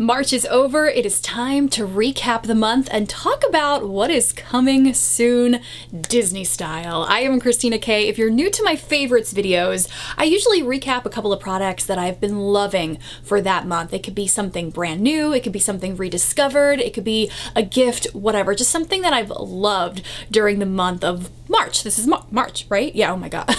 March is over, it is time to recap the month and talk about what is coming soon, Disney style. I am Christina K. If you're new to my favorites videos, I usually recap a couple of products that I've been loving for that month. It could be something brand new, it could be something rediscovered, it could be a gift, whatever, just something that I've loved during the month of March. This is March, right? Yeah, oh my god.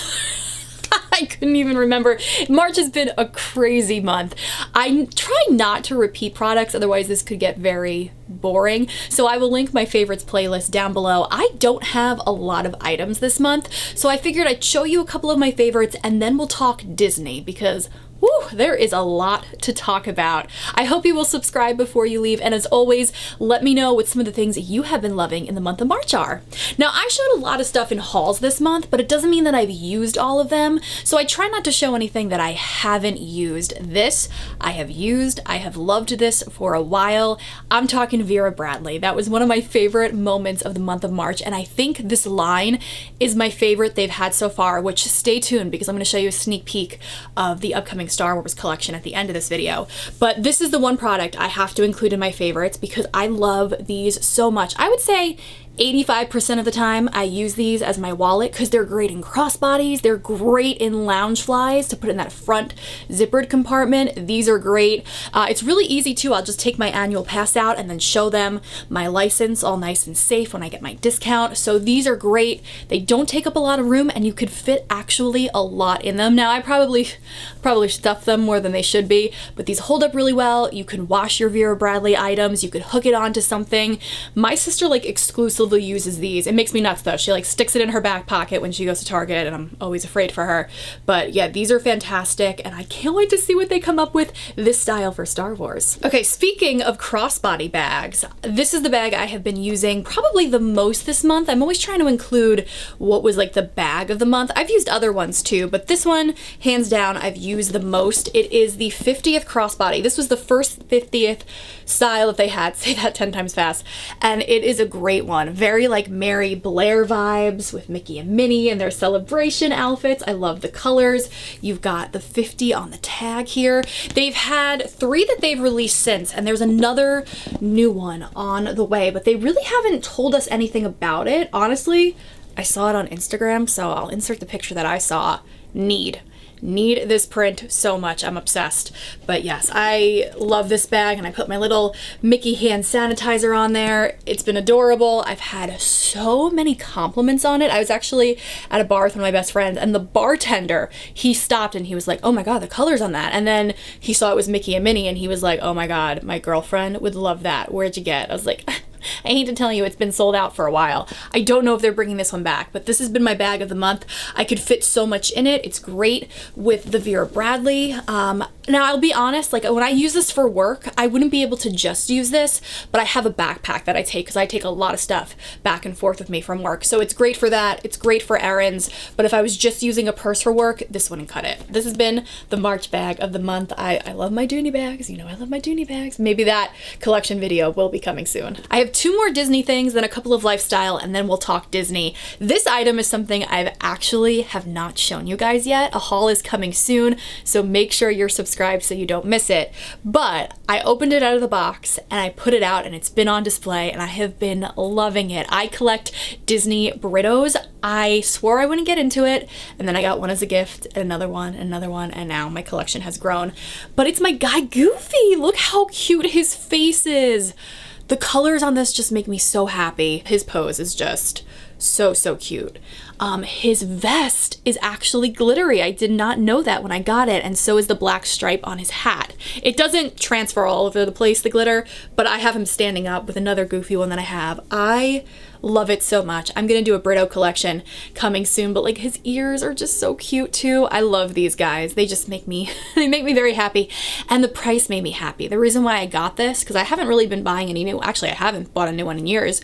I couldn't even remember. March has been a crazy month. I try not to repeat products, otherwise this could get very boring. So I will link my favorites playlist down below. I don't have a lot of items this month, so I figured I'd show you a couple of my favorites and then we'll talk Disney because whew, there is a lot to talk about. I hope you will subscribe before you leave, and as always, let me know what some of the things you have been loving in the month of March are. Now, I showed a lot of stuff in hauls this month, but it doesn't mean that I've used all of them, so I try not to show anything that I haven't used. This, I have used. I have loved this for a while. I'm talking Vera Bradley. That was one of my favorite moments of the month of March, and I think this line is my favorite they've had so far, which stay tuned because I'm going to show you a sneak peek of the upcoming Star Wars collection at the end of this video. But this is the one product I have to include in my favorites because I love these so much. I would say 85% of the time I use these as my wallet because they're great in crossbodies, they're great in lounge flies to put in that front zippered compartment. These are great. It's really easy too. I'll just take my annual pass out and then show them my license all nice and safe when I get my discount. So these are great. They don't take up a lot of room and you could fit actually a lot in them. Now I probably stuff them more than they should be, but these hold up really well. You can wash your Vera Bradley items. You could hook it onto something. My sister like exclusively uses these. It makes me nuts though. She like sticks it in her back pocket when she goes to Target and I'm always afraid for her. But yeah, these are fantastic and I can't wait to see what they come up with this style for Star Wars. Okay, speaking of crossbody bags, this is the bag I have been using probably the most this month. I'm always trying to include what was like the bag of the month. I've used other ones too, but this one, hands down, I've used the most. It is the 50th crossbody. This was the first 50th style that they had, say that 10 times fast, and it is a great one. Very like Mary Blair vibes with Mickey and Minnie and their celebration outfits. I love the colors. You've got the 50 on the tag here. They've had 3 that they've released since, and there's another new one on the way, but they really haven't told us anything about it. Honestly, I saw it on Instagram, so I'll insert the picture that I saw. Need this print so much. I'm obsessed. But yes, I love this bag and I put my little Mickey hand sanitizer on there. It's been adorable. I've had so many compliments on it. I was actually at a bar with one of my best friends and the bartender, he stopped and he was like, oh my god, the colors on that. And then he saw it was Mickey and Minnie and he was like, oh my god, my girlfriend would love that. Where'd you get? I was like, I hate to tell you, it's been sold out for a while. I don't know if they're bringing this one back, but this has been my bag of the month. I could fit so much in it. It's great with the Vera Bradley. Now, I'll be honest, like when I use this for work, I wouldn't be able to just use this, but I have a backpack that I take because I take a lot of stuff back and forth with me from work. So it's great for that. It's great for errands. But if I was just using a purse for work, this wouldn't cut it. This has been the March bag of the month. I love my Dooney bags. You know, I love my Dooney bags. Maybe that collection video will be coming soon. I have 2 more Disney things, then a couple of lifestyle, and then we'll talk Disney. This item is something I've actually have not shown you guys yet. A haul is coming soon, so make sure you're subscribed so you don't miss it. But I opened it out of the box and I put it out and it's been on display and I have been loving it. I collect Disney burritos. I swore I wouldn't get into it, and then I got one as a gift, and another one, and now my collection has grown. But it's my guy Goofy. Look how cute his face is. The colors on this just make me so happy. His pose is just so cute. His vest is actually glittery. I did not know that when I got it, and so is the black stripe on his hat. It doesn't transfer all over the place, the glitter, but I have him standing up with another Goofy one that I have. I love it so much. I'm gonna do a Brito collection coming soon, but like his ears are just so cute too. I love these guys. They just make me, they make me very happy, and the price made me happy. The reason why I got this, because I haven't really been buying any new, actually I haven't bought a new one in years.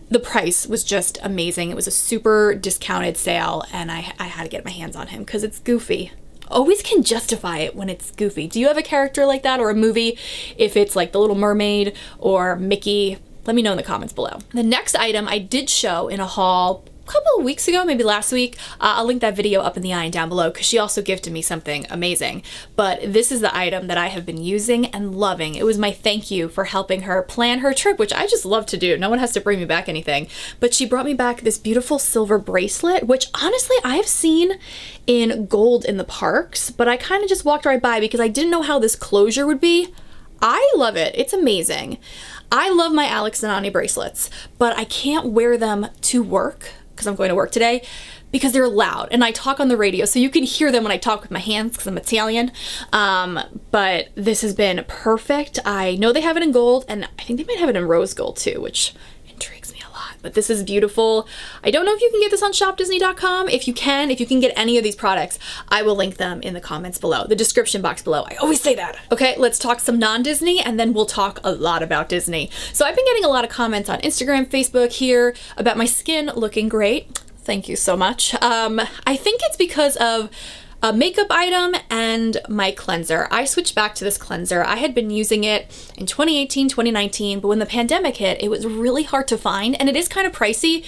The price was just amazing. It was a super discounted sale and I had to get my hands on him because it's Goofy. Always can justify it when it's Goofy. Do you have a character like that or a movie? If it's like The Little Mermaid or Mickey, let me know in the comments below. The next item I did show in a haul couple of weeks ago, maybe last week. I'll link that video up in the eye and down below because she also gifted me something amazing. But this is the item that I have been using and loving. It was my thank you for helping her plan her trip, which I just love to do. No one has to bring me back anything. But she brought me back this beautiful silver bracelet, which honestly I have seen in gold in the parks, but I kind of just walked right by because I didn't know how this closure would be. I love it. It's amazing. I love my Alex and Ani bracelets, but I can't wear them to work because I'm going to work today because they're loud and I talk on the radio, so you can hear them when I talk with my hands because I'm Italian. But this has been perfect. I know they have it in gold, and I think they might have it in rose gold too, which intrigues me a lot. But this is beautiful. I don't know if you can get this on shopdisney.com. If you can get any of these products, I will link them in the comments below, the description box below. I always say that. Okay, let's talk some non-Disney and then we'll talk a lot about Disney. So I've been getting a lot of comments on Instagram, Facebook here about my skin looking great. Thank you so much. I think it's because of a makeup item and my cleanser. I switched back to this cleanser. I had been using it in 2018, 2019, but when the pandemic hit, it was really hard to find, and it is kind of pricey,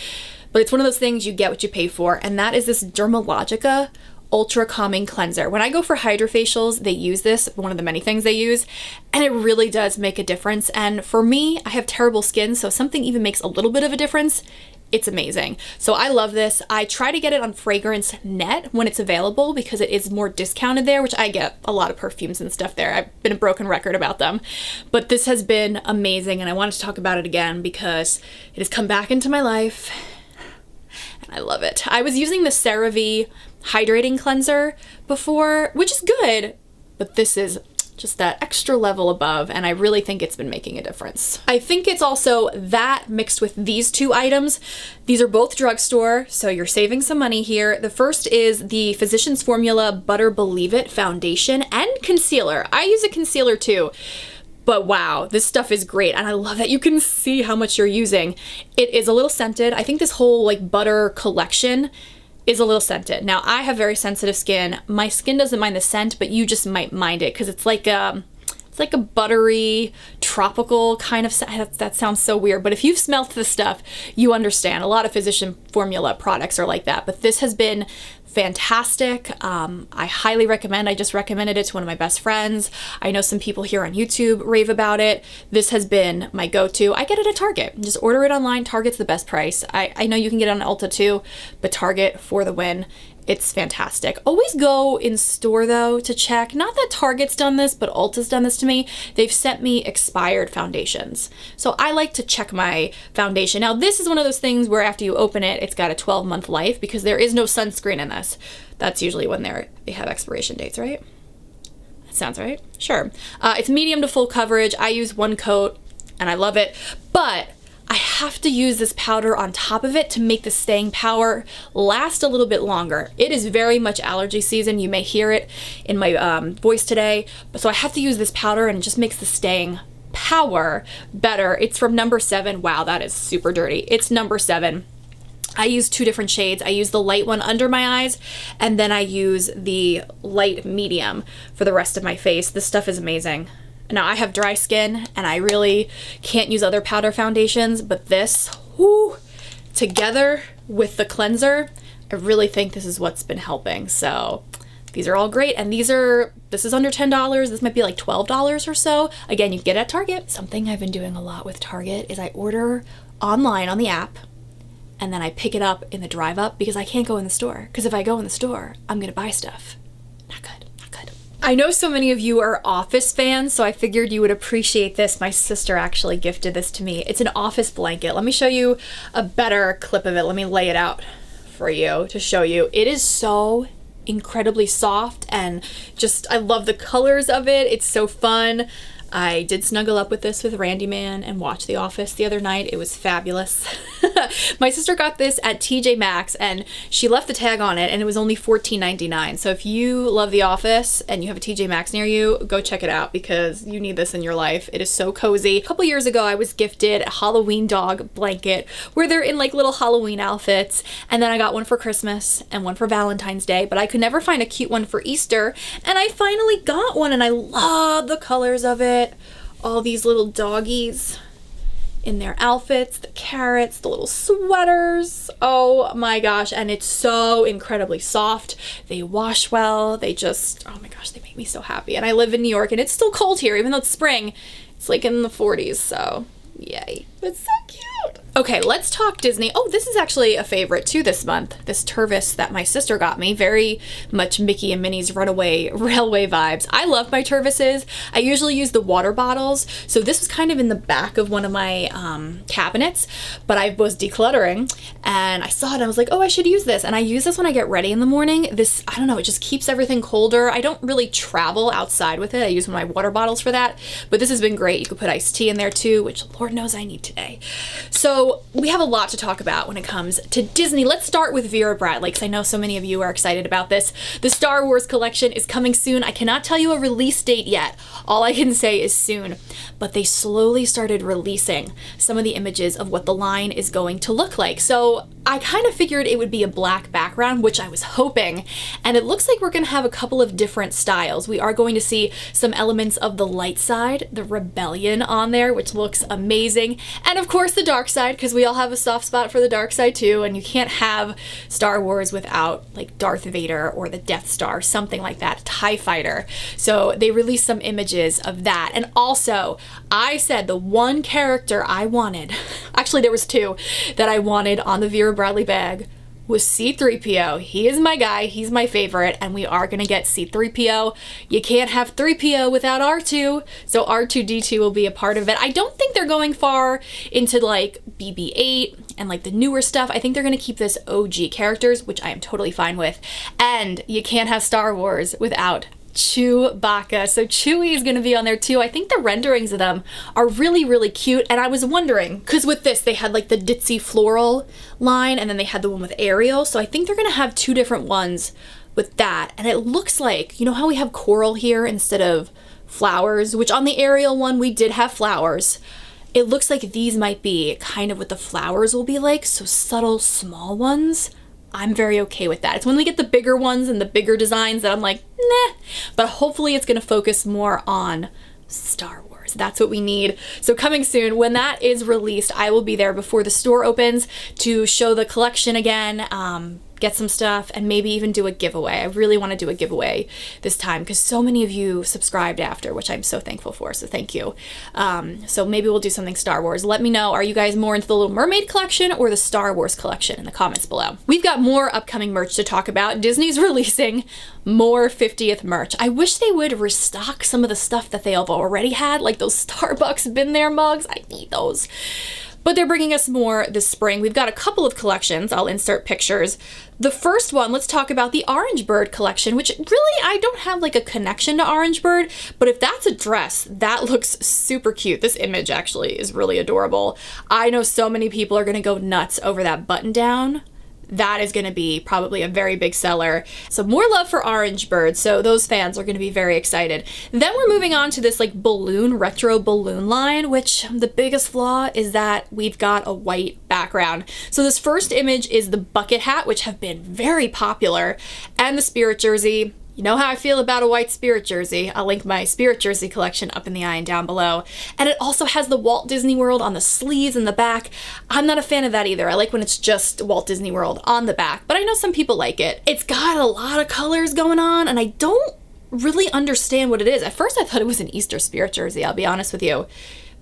but it's one of those things you get what you pay for, and that is this Dermalogica Ultra Calming Cleanser. When I go for hydrofacials, they use this, one of the many things they use, and it really does make a difference. And for me, I have terrible skin, so something even makes a little bit of a difference. It's amazing. So I love this. I try to get it on Fragrance Net when it's available because it is more discounted there, which I get a lot of perfumes and stuff there. I've been a broken record about them. But this has been amazing, and I wanted to talk about it again because it has come back into my life and I love it. I was using the CeraVe hydrating cleanser before, which is good, but this is just that extra level above, and I really think it's been making a difference. I think it's also that mixed with these two items. These are both drugstore, so you're saving some money here. The first is the Physicians Formula Butter Believe It Foundation and Concealer. I use a concealer too, but wow, this stuff is great, and I love that you can see how much you're using. It is a little scented. I think this whole like butter collection is a little scented. Now, I have very sensitive skin. My skin doesn't mind the scent, but you just might mind it because it's like a buttery, tropical kind of scent. That sounds so weird, but if you've smelled this stuff, you understand. A lot of Physician Formula products are like that, but this has been fantastic. I highly recommend. I just recommended it to one of my best friends. I know some people here on YouTube rave about it. This has been my go-to. I get it at Target. Just order it online. Target's the best price. I know you can get it on Ulta too, but Target for the win. It's fantastic. Always go in store though to check. Not that Target's done this, but Ulta's done this to me. They've sent me expired foundations. So I like to check my foundation. Now this is one of those things where after you open it, it's got a 12-month life because there is no sunscreen in this. That's usually when they have expiration dates, right? That sounds right. Sure. It's medium to full coverage. I use one coat and I love it, but I have to use this powder on top of it to make the staying power last a little bit longer. It is very much allergy season. You may hear it in my voice today. So I have to use this powder and it just makes the staying power better. It's from number 7. Wow, that is super dirty. It's number 7. I use 2 different shades. I use the light one under my eyes, and then I use the light medium for the rest of my face. This stuff is amazing. Now, I have dry skin, and I really can't use other powder foundations, but this, whoo, together with the cleanser, I really think this is what's been helping. So these are all great, and this is under $10. This might be like $12 or so. Again, you can get it at Target. Something I've been doing a lot with Target is I order online on the app, and then I pick it up in the drive up because I can't go in the store. Because if I go in the store, I'm gonna buy stuff. Not good. I know so many of you are Office fans, so I figured you would appreciate this. My sister actually gifted this to me. It's an office blanket. Let me show you a better clip of it. Let me lay it out for you to show you. It is so incredibly soft, and just, I love the colors of it. It's so fun. I did snuggle up with this with Randy Man and watch The Office the other night. It was fabulous. My sister got this at TJ Maxx and she left the tag on it and it was only $14.99. So if you love The Office and you have a TJ Maxx near you, go check it out because you need this in your life. It is so cozy. A couple years ago, I was gifted a Halloween dog blanket where they're in like little Halloween outfits. And then I got one for Christmas and one for Valentine's Day, but I could never find a cute one for Easter. And I finally got one and I love the colors of it. All these little doggies. in their outfits, the carrots, the little sweaters. Oh my gosh, and it's so incredibly soft. They wash well. They just, oh my gosh, they make me so happy. And I live in New York and it's still cold here, even though it's spring. It's like in the 40s, so yay. It's so cute. Okay, let's talk Disney. Oh, this is actually a favorite too this month. This Tervis that my sister got me. Very much Mickey and Minnie's Runaway Railway vibes. I love my Tervises. I usually use the water bottles. So this was kind of in the back of one of my cabinets, but I was decluttering and I saw it and I was like, oh, I should use this. And I use this when I get ready in the morning. This, I don't know, it just keeps everything colder. I don't really travel outside with it. I use one of my water bottles for that, but this has been great. You could put iced tea in there too, which Lord knows I need today. So we have a lot to talk about when it comes to Disney. Let's start with Vera Bradley, because I know so many of you are excited about this. The Star Wars collection is coming soon. I cannot tell you a release date yet. All I can say is soon. But they slowly started releasing some of the images of what the line is going to look like. So I kind of figured it would be a black background, which I was hoping. And it looks like we're going to have a couple of different styles. We are going to see some elements of the light side, the rebellion on there, which looks amazing. And of course the dark side, because we all have a soft spot for the dark side too, and you can't have Star Wars without like Darth Vader or the Death Star, something like that, TIE Fighter. So they released some images of that. And also, I said the one character I wanted, actually there was two that I wanted on the Vera Bradley bag, was C-3PO. He is my guy, he's my favorite, and we are gonna get C-3PO. You can't have 3PO without R2, so R2-D2 will be a part of it. I don't think they're going far into like BB-8 and like the newer stuff. I think they're gonna keep this OG characters, which I am totally fine with. And you can't have Star Wars without Chewbacca. So Chewie is going to be on there too. I think the renderings of them are really, really cute. And I was wondering, because with this, they had like the ditzy floral line and then they had the one with Ariel. So I think they're going to have two different ones with that. And it looks like, you know how we have coral here instead of flowers, which on the Ariel one, we did have flowers. It looks like these might be kind of what the flowers will be like. So subtle, small ones. I'm very okay with that. It's when we get the bigger ones and the bigger designs that I'm like, nah. But hopefully it's going to focus more on Star Wars. That's what we need. So coming soon, when that is released, I will be there before the store opens to show the collection again, get some stuff, and maybe even do a giveaway. I really want to do a giveaway this time because so many of you subscribed after, which I'm so thankful for, so thank you. So maybe we'll do something Star Wars. Let me know, are you guys more into the Little Mermaid collection or the Star Wars collection in the comments below. We've got more upcoming merch to talk about. Disney's releasing more 50th merch. I wish they would restock some of the stuff that they have already had, like those Starbucks Been There mugs. I need those. But they're bringing us more this spring. We've got a couple of collections. I'll insert pictures. The first one, let's talk about the Orange Bird collection, which really, I don't have like a connection to Orange Bird, but if that's a dress, that looks super cute. This image actually is really adorable. I know so many people are gonna go nuts over that button down. That is going to be probably a very big seller. So more love for Orange Bird. So those fans are going to be very excited. Then we're moving on to this like balloon, retro balloon line, which the biggest flaw is that we've got a white background. So this first image is the bucket hat, which have been very popular, and the Spirit jersey. You know how I feel about a white Spirit jersey. I'll link my Spirit jersey collection up in the eye and down below. And it also has the Walt Disney World on the sleeves and the back. I'm not a fan of that either. I like when it's just Walt Disney World on the back, but I know some people like it. It's got a lot of colors going on and I don't really understand what it is. At first I thought it was an Easter Spirit jersey, I'll be honest with you.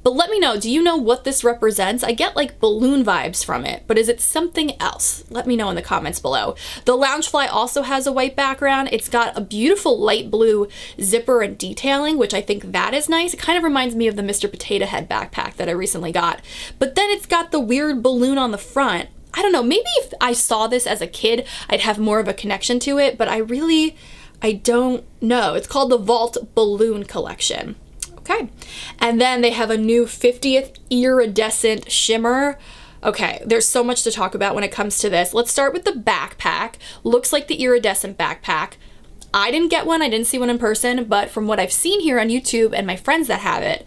But let me know, do you know what this represents? I get like balloon vibes from it, but is it something else? Let me know in the comments below. The Loungefly also has a white background. It's got a beautiful light blue zipper and detailing, which I think that is nice. It kind of reminds me of the Mr. Potato Head backpack that I recently got. But then it's got the weird balloon on the front. I don't know, maybe if I saw this as a kid, I'd have more of a connection to it, but I don't know. It's called the Vault Balloon Collection. Okay, and then they have a new 50th iridescent shimmer. Okay, there's so much to talk about when it comes to this. Let's start with the backpack. Looks like the iridescent backpack. I didn't get one, I didn't see one in person, but from what I've seen here on YouTube and my friends that have it,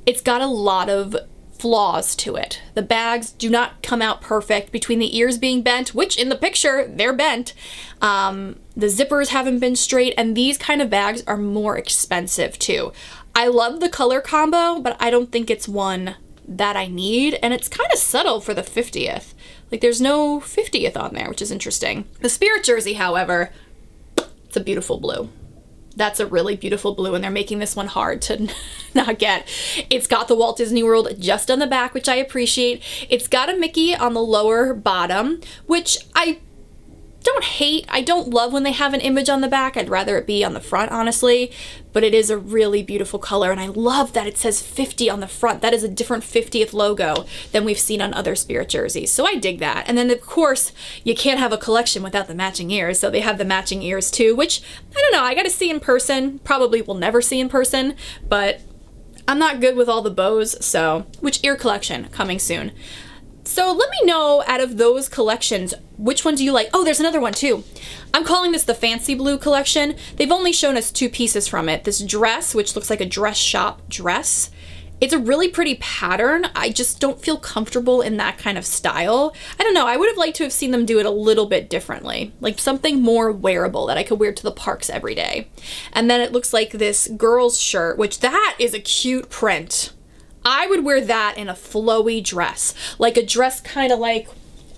it's got a lot of flaws to it. The bags do not come out perfect between the ears being bent, which in the picture, they're bent. The zippers haven't been straight, and these kind of bags are more expensive too. I love the color combo, but I don't think it's one that I need, and it's kind of subtle for the 50th. Like there's no 50th on there, which is interesting. The Spirit jersey, however, it's a beautiful blue. That's a really beautiful blue, and they're making this one hard to not get. It's got the Walt Disney World just on the back, which I appreciate. It's got a Mickey on the lower bottom, which I don't hate. I don't love when they have an image on the back. I'd rather it be on the front, honestly, but it is a really beautiful color, and I love that it says 50 on the front. That is a different 50th logo than we've seen on other Spirit jerseys, so I dig that. And then, of course, you can't have a collection without the matching ears, so they have the matching ears too, which, I don't know, I gotta see in person. Probably will never see in person, but I'm not good with all the bows, so which ear collection coming soon? So let me know, out of those collections, which one do you like? Oh, there's another one too. I'm calling this the Fancy Blue collection. They've only shown us 2 pieces from it. This dress, which looks like a dress shop dress. It's a really pretty pattern. I just don't feel comfortable in that kind of style. I don't know, I would have liked to have seen them do it a little bit differently. Like something more wearable that I could wear to the parks every day. And then it looks like this girl's shirt, which that is a cute print. I would wear that in a flowy dress, like a dress kind of like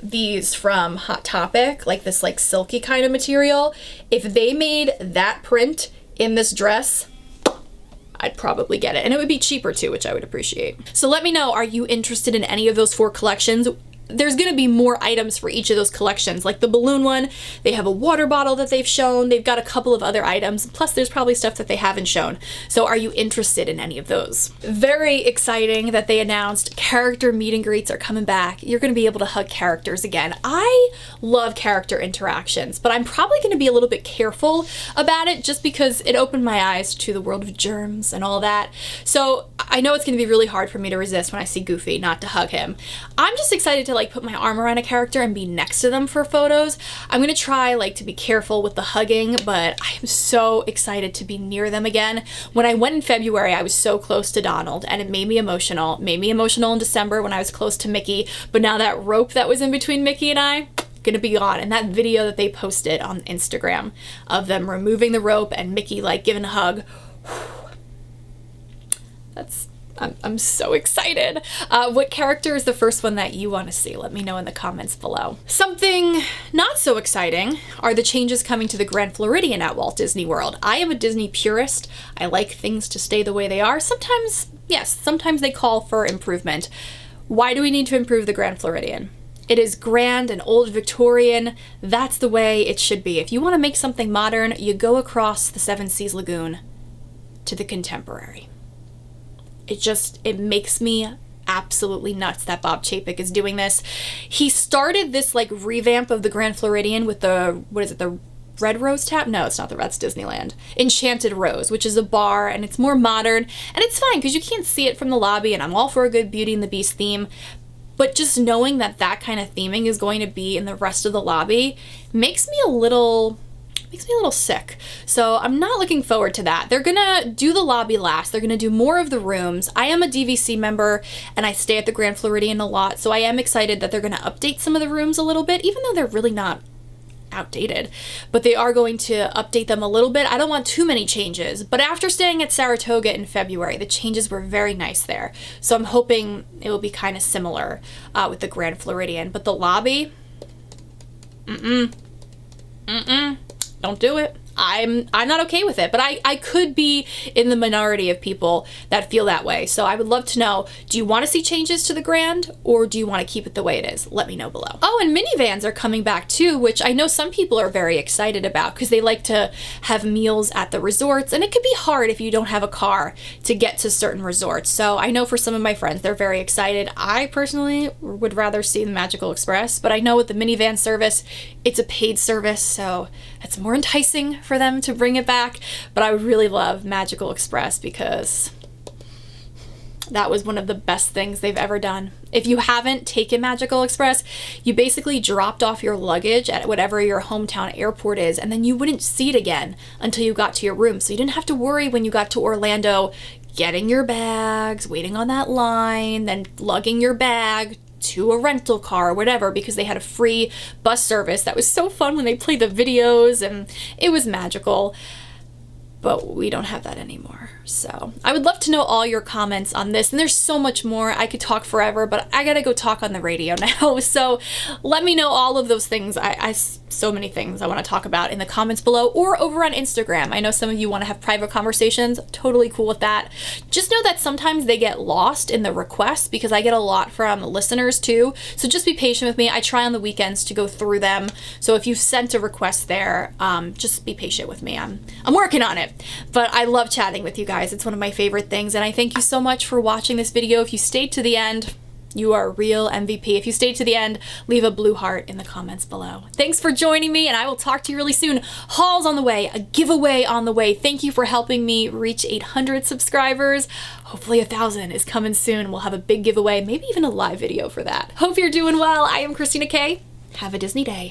these from Hot Topic, like this like silky kind of material. If they made that print in this dress, I'd probably get it. And it would be cheaper too, which I would appreciate. So let me know, are you interested in any of those 4 collections? There's gonna be more items for each of those collections. Like the balloon one, they have a water bottle that they've shown. They've got a couple of other items. Plus there's probably stuff that they haven't shown. So are you interested in any of those? Very exciting that they announced character meet and greets are coming back. You're gonna be able to hug characters again. I love character interactions, but I'm probably gonna be a little bit careful about it just because it opened my eyes to the world of germs and all that. So I know it's gonna be really hard for me to resist when I see Goofy not to hug him. I'm just excited to like put my arm around a character and be next to them for photos. I'm gonna try like to be careful with the hugging, but I am so excited to be near them again. When I went in February, I was so close to Donald, and it made me emotional. It made me emotional in December when I was close to Mickey, but now that rope that was in between Mickey and I, gonna be gone. And that video that they posted on Instagram of them removing the rope and Mickey like giving a hug, I'm so excited. What character is the first one that you want to see? Let me know in the comments below. Something not so exciting are the changes coming to the Grand Floridian at Walt Disney World. I am a Disney purist. I like things to stay the way they are. Sometimes, yes, sometimes they call for improvement. Why do we need to improve the Grand Floridian? It is grand and old Victorian. That's the way it should be. If you want to make something modern, you go across the Seven Seas Lagoon to the contemporary. It makes me absolutely nuts that Bob Chapek is doing this. He started this like revamp of the Grand Floridian with the, what is it, the Red Rose Tap? No, it's not that's Disneyland. Enchanted Rose, which is a bar, and it's more modern, and it's fine because you can't see it from the lobby, and I'm all for a good Beauty and the Beast theme, but just knowing that that kind of theming is going to be in the rest of the lobby makes me a little sick. So I'm not looking forward to that. They're gonna do the lobby last. They're gonna do more of the rooms. I am a DVC member and I stay at the Grand Floridian a lot, so I am excited that they're gonna update some of the rooms a little bit, even though they're really not outdated, but they are going to update them a little bit. I don't want too many changes, but after staying at Saratoga in February, the changes were very nice there. So I'm hoping it will be kind of similar with the Grand Floridian, but the lobby, don't do it. I'm not okay with it, but I could be in the minority of people that feel that way. So I would love to know, do you want to see changes to the Grand, or do you want to keep it the way it is? Let me know below. Oh, and minivans are coming back too, which I know some people are very excited about because they like to have meals at the resorts, and it could be hard if you don't have a car to get to certain resorts. So I know for some of my friends, they're very excited. I personally would rather see the Magical Express, but I know with the minivan service, it's a paid service, so it's more enticing for them to bring it back. But I would really love Magical Express because that was one of the best things they've ever done. If you haven't taken Magical Express, you basically dropped off your luggage at whatever your hometown airport is, and then you wouldn't see it again until you got to your room. So you didn't have to worry when you got to Orlando getting your bags, waiting on that line, then lugging your bag to a rental car or whatever, because they had a free bus service that was so fun when they played the videos, and it was magical. But we don't have that anymore. So I would love to know all your comments on this, and there's so much more. I could talk forever, but I gotta go talk on the radio now. So let me know all of those things. So many things I want to talk about in the comments below or over on Instagram. I know some of you want to have private conversations. Totally cool with that. Just know that sometimes they get lost in the requests because I get a lot from listeners too. So just be patient with me. I try on the weekends to go through them. So if you've sent a request there, just be patient with me. I'm working on it, but I love chatting with you guys. It's one of my favorite things. And I thank you so much for watching this video. If you stayed to the end, you are a real MVP. If you stayed to the end, leave a blue heart in the comments below. Thanks for joining me, and I will talk to you really soon. Haul's on the way, a giveaway on the way. Thank you for helping me reach 800 subscribers. Hopefully 1,000 is coming soon. We'll have a big giveaway, maybe even a live video for that. Hope you're doing well. I am Christina K. Have a Disney day.